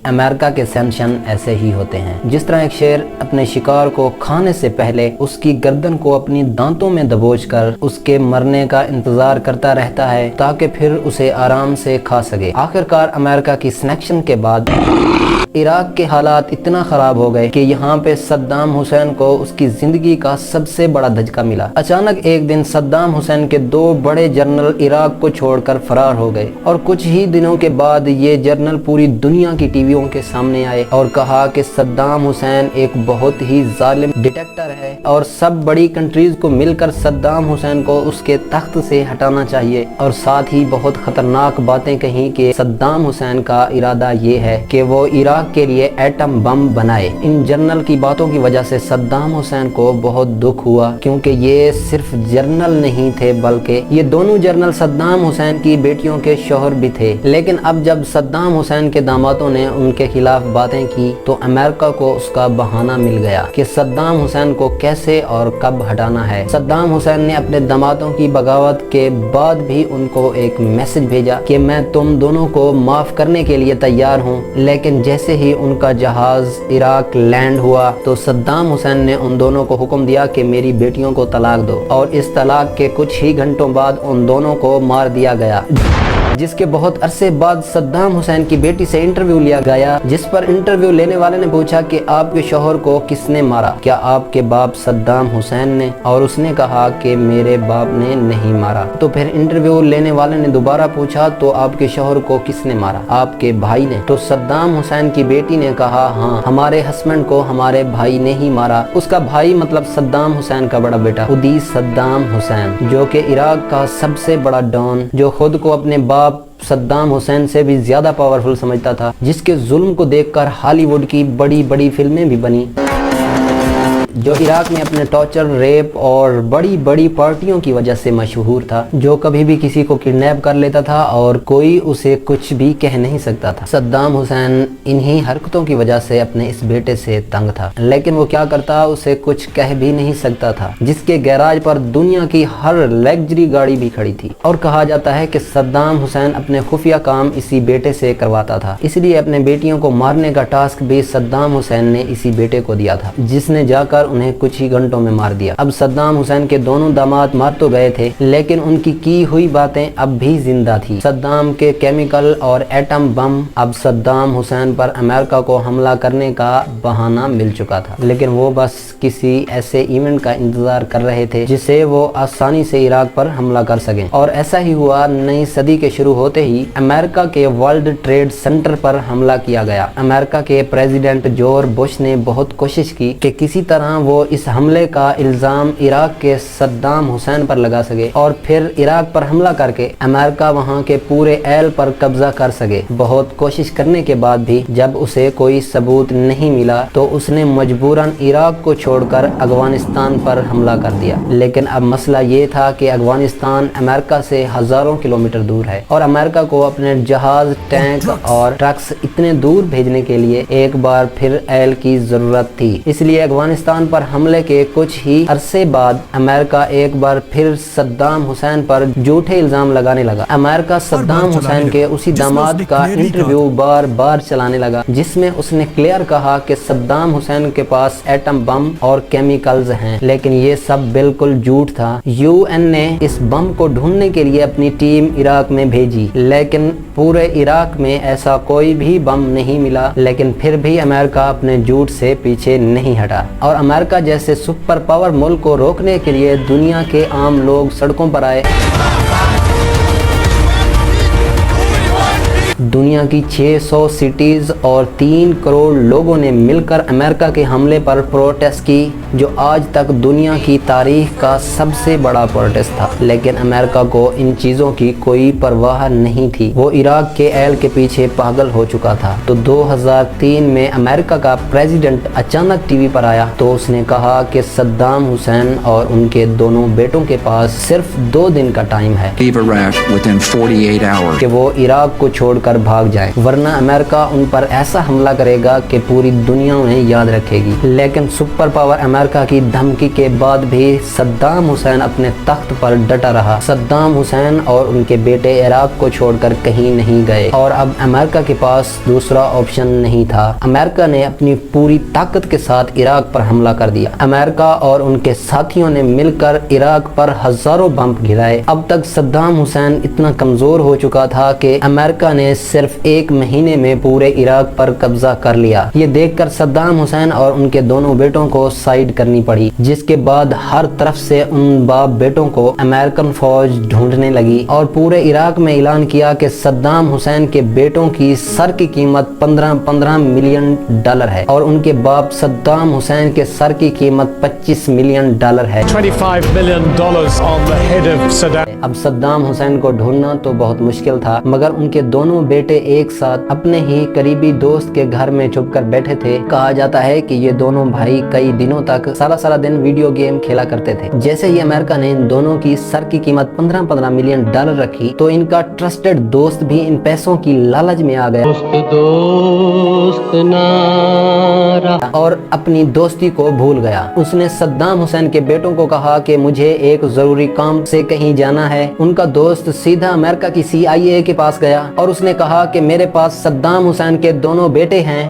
امریکہ کے سینکشن ایسے ہی ہوتے ہیں، جس طرح ایک شیر اپنے شکار کو کھانے سے پہلے اس کی گردن کو اپنی دانتوں میں دبوچ کر اس کے مرنے کا انتظار کرتا رہتا ہے تاکہ پھر اسے آرام سے کھا سکے۔ آخرکار امریکہ کی سینکشن کے بعد عراق کے حالات اتنا خراب ہو گئے کہ یہاں پہ صدام حسین کو اس کی زندگی کا سب سے بڑا دھچکا ملا۔ اچانک ایک دن صدام حسین کے 2 بڑے جنرل عراق کو چھوڑ کر فرار ہو گئے، اور کچھ ہی دنوں کے بعد یہ جنرل پوری دنیا کی ٹی ویوں کے سامنے آئے اور کہا کہ صدام حسین ایک بہت ہی ظالم ڈکٹیٹر ہے اور سب بڑی کنٹریز کو مل کر صدام حسین کو اس کے تخت سے ہٹانا چاہیے، اور ساتھ ہی بہت خطرناک باتیں کہیں کہ صدام حسین کا ارادہ یہ ہے کہ وہ عراق کے لیے ایٹم بم بنائے۔ ان جنرل کی باتوں کی وجہ سے صدام حسین کو بہت دکھ ہوا، کیونکہ یہ صرف جنرل نہیں تھے بلکہ یہ دونوں جنرل صدام حسین کی بیٹیوں کے شوہر بھی تھے۔ لیکن اب جب صدام حسین کے دامادوں نے ان کے خلاف باتیں کی تو امریکہ کو اس کا بہانہ مل گیا کہ صدام حسین کو کیسے اور کب ہٹانا ہے۔ صدام حسین نے اپنے دامادوں کی بغاوت کے بعد بھی ان کو ایک میسج بھیجا کہ میں تم دونوں کو معاف کرنے کے لیے تیار ہوں، لیکن جیسے ہی ان کا جہاز عراق لینڈ ہوا تو صدام حسین نے ان دونوں کو حکم دیا کہ میری بیٹیوں کو طلاق دو، اور اس طلاق کے کچھ ہی گھنٹوں بعد ان دونوں کو مار دیا گیا، جس کے بہت عرصے بعد صدام حسین کی بیٹی سے انٹرویو لیا گیا، جس پر انٹرویو لینے والے نے پوچھا کہ آپ کے شوہر کو کس نے مارا، کیا آپ کے باپ صدام حسین نے؟ اور اس نے کہا کہ میرے باپ نے نہیں مارا۔ تو پھر انٹرویو لینے والے نے دوبارہ پوچھا تو آپ کے شوہر کو کس نے مارا؟ آپ کے بھائی نے۔ تو صدام حسین کی بیٹی نے کہا ہاں، ہمارے ہسبینڈ کو ہمارے بھائی نے ہی مارا۔ اس کا بھائی مطلب صدام حسین کا بڑا بیٹا خودی صدام حسین، جو کہ عراق کا سب سے بڑا ڈان، جو خود کو اپنے باپ صدام حسین سے بھی زیادہ پاورفل سمجھتا تھا، جس کے ظلم کو دیکھ کر ہالی ووڈ کی بڑی بڑی فلمیں بھی بنی، جو عراق میں اپنے ٹارچر، ریپ اور بڑی بڑی پارٹیوں کی وجہ سے مشہور تھا، جو کبھی بھی کسی کو کڈنیپ کر لیتا تھا اور کوئی اسے کچھ بھی کہہ نہیں سکتا تھا۔ صدام حسین انہی حرکتوں کی وجہ سے اپنے اس بیٹے سے تنگ تھا، لیکن وہ کیا کرتا اسے کچھ کہہ بھی نہیں سکتا تھا، جس کے گیراج پر دنیا کی ہر لیگژری گاڑی بھی کھڑی تھی، اور کہا جاتا ہے کہ صدام حسین اپنے خفیہ کام اسی بیٹے سے کرواتا تھا، اس لیے اپنے بیٹیوں کو مارنے کا ٹاسک بھی صدام حسین نے اسی بیٹے کو دیا تھا، جس نے جا کر انہیں کچھ ہی گھنٹوں میں مار دیا۔ اب صدام حسین کے دونوں داماد مار تو گئے تھے، لیکن ان کی ہوئی باتیں اب بھی زندہ تھی۔ صدام کے کیمیکل اور ایٹم بم، اب صدام حسین پر امریکہ کو حملہ کرنے کا بہانہ مل چکا تھا، لیکن وہ بس کسی ایسے ایونٹ کا انتظار کر رہے تھے جسے وہ آسانی سے عراق پر حملہ کر سکیں، اور ایسا ہی ہوا۔ نئی صدی کے شروع ہوتے ہی امریکہ کے ورلڈ ٹریڈ سینٹر پر حملہ کیا گیا۔ امریکہ کے پریزیڈنٹ جارج بش نے بہت کوشش کی کہ کسی طرح وہ اس حملے کا الزام عراق کے صدام حسین پر لگا سکے اور پھر عراق پر حملہ کر کے امریکہ وہاں کے پورے ایل پر قبضہ کر سکے۔ بہت کوشش کرنے کے بعد بھی جب اسے کوئی ثبوت نہیں ملا تو اس نے مجبوراً عراق کو چھوڑ کر افغانستان پر حملہ کر دیا، لیکن اب مسئلہ یہ تھا کہ افغانستان امریکہ سے ہزاروں کلومیٹر دور ہے، اور امریکہ کو اپنے جہاز، ٹینک اور ٹرکس اتنے دور بھیجنے کے لیے ایک بار پھر ایل کی ضرورت تھی۔ اس لیے افغانستان پر حملے کے کچھ ہی عرصے بعد امریکہ ایک بار پھر صدام حسین پر جھوٹے الزام لگانے لگا۔ امریکہ صدام حسین کے اسی داماد کا انٹرویو بار بار چلانے لگا، جس میں اس نے کلیئر کہا کہ صدام حسین کے پاس ایٹم بم اور کیمیکلز ہیں، لیکن یہ سب بالکل جھوٹ تھا۔ UN نے اس بم کو ڈھونڈنے کے لیے اپنی ٹیم عراق میں بھیجی، لیکن پورے عراق میں ایسا کوئی بھی بم نہیں ملا، لیکن پھر بھی امریکہ اپنے جھوٹ سے پیچھے نہیں ہٹا، اور امریکہ جیسے سپر پاور ملک کو روکنے کے لیے دنیا کے عام لوگ سڑکوں پر آئے۔ دنیا کی 600 سٹیز اور 3 کروڑ لوگوں نے مل کر امریکہ کے حملے پر پروٹیسٹ کی، جو آج تک دنیا کی تاریخ کا سب سے بڑا پروٹیسٹ تھا، لیکن امریکہ کو ان چیزوں کی کوئی پرواہ نہیں تھی۔ وہ عراق کے ایل کے پیچھے پاگل ہو چکا تھا۔ تو 2003 میں امریکہ کا پریزیڈنٹ اچانک ٹی وی پر آیا تو اس نے کہا کہ صدام حسین اور ان کے دونوں بیٹوں کے پاس صرف 2 دن کا ٹائم ہے کہ وہ عراق کو چھوڑ کر بھاگ جائیں، ورنہ امریکہ ان پر ایسا حملہ کرے گا کہ پوری دنیا انہیں یاد رکھے گی۔ لیکن سپر پاور امریکہ کی دھمکی کے بعد بھی صدام حسین اپنے تخت پر ڈٹا رہا۔ صدام حسین اور ان کے بیٹے عراق کو چھوڑ کر کہیں نہیں گئے اور اب امریکہ کے پاس دوسرا آپشن نہیں تھا۔ امریکہ نے اپنی پوری طاقت کے ساتھ عراق پر حملہ کر دیا۔ امریکہ اور ان کے ساتھیوں نے مل کر عراق پر ہزاروں بم گرائے۔ اب تک صدام حسین اتنا کمزور ہو چکا تھا کہ امریکہ نے صرف 1 مہینے میں پورے عراق پر قبضہ کر لیا۔ یہ دیکھ کر صدام حسین اور ان کے دونوں بیٹوں کو سائیڈ کرنی پڑی، جس کے بعد ہر طرف سے ان باپ بیٹوں کو امریکن فوج ڈھونڈنے لگی اور پورے عراق میں اعلان کیا کہ صدام حسین کے بیٹوں کی سر کی قیمت 15 ملین ڈالر ہے اور ان کے باپ صدام حسین کے سر کی قیمت 25 ملین ڈالر ہے۔ $25 million on the head of Saddam. اب صدام حسین کو ڈھونڈنا تو بہت مشکل تھا، مگر ان کے دونوں بیٹے ایک ساتھ اپنے ہی قریبی دوست کے گھر میں چھپ کر بیٹھے تھے۔ کہا جاتا ہے کہ یہ دونوں بھائی کئی دنوں تک سارا دن ویڈیو گیم کھیلا کرتے تھے۔ جیسے ہی امریکہ نے ان دونوں کی سر کی قیمت 15 ملین ڈالر رکھی تو ان کا ٹرسٹڈ دوست بھی ان پیسوں کی لالچ میں آ گیا اور اپنی دوستی کو بھول گیا۔ اس نے صدام حسین کے بیٹوں کو کہا کہ مجھے ایک ضروری کام سے کہیں جانا ہے۔ ان کا دوست سیدھا امریکہ کی CIA کے پاس گیا اور اس نے کہا کہ میرے پاس صدام حسین کے دونوں بیٹے ہیں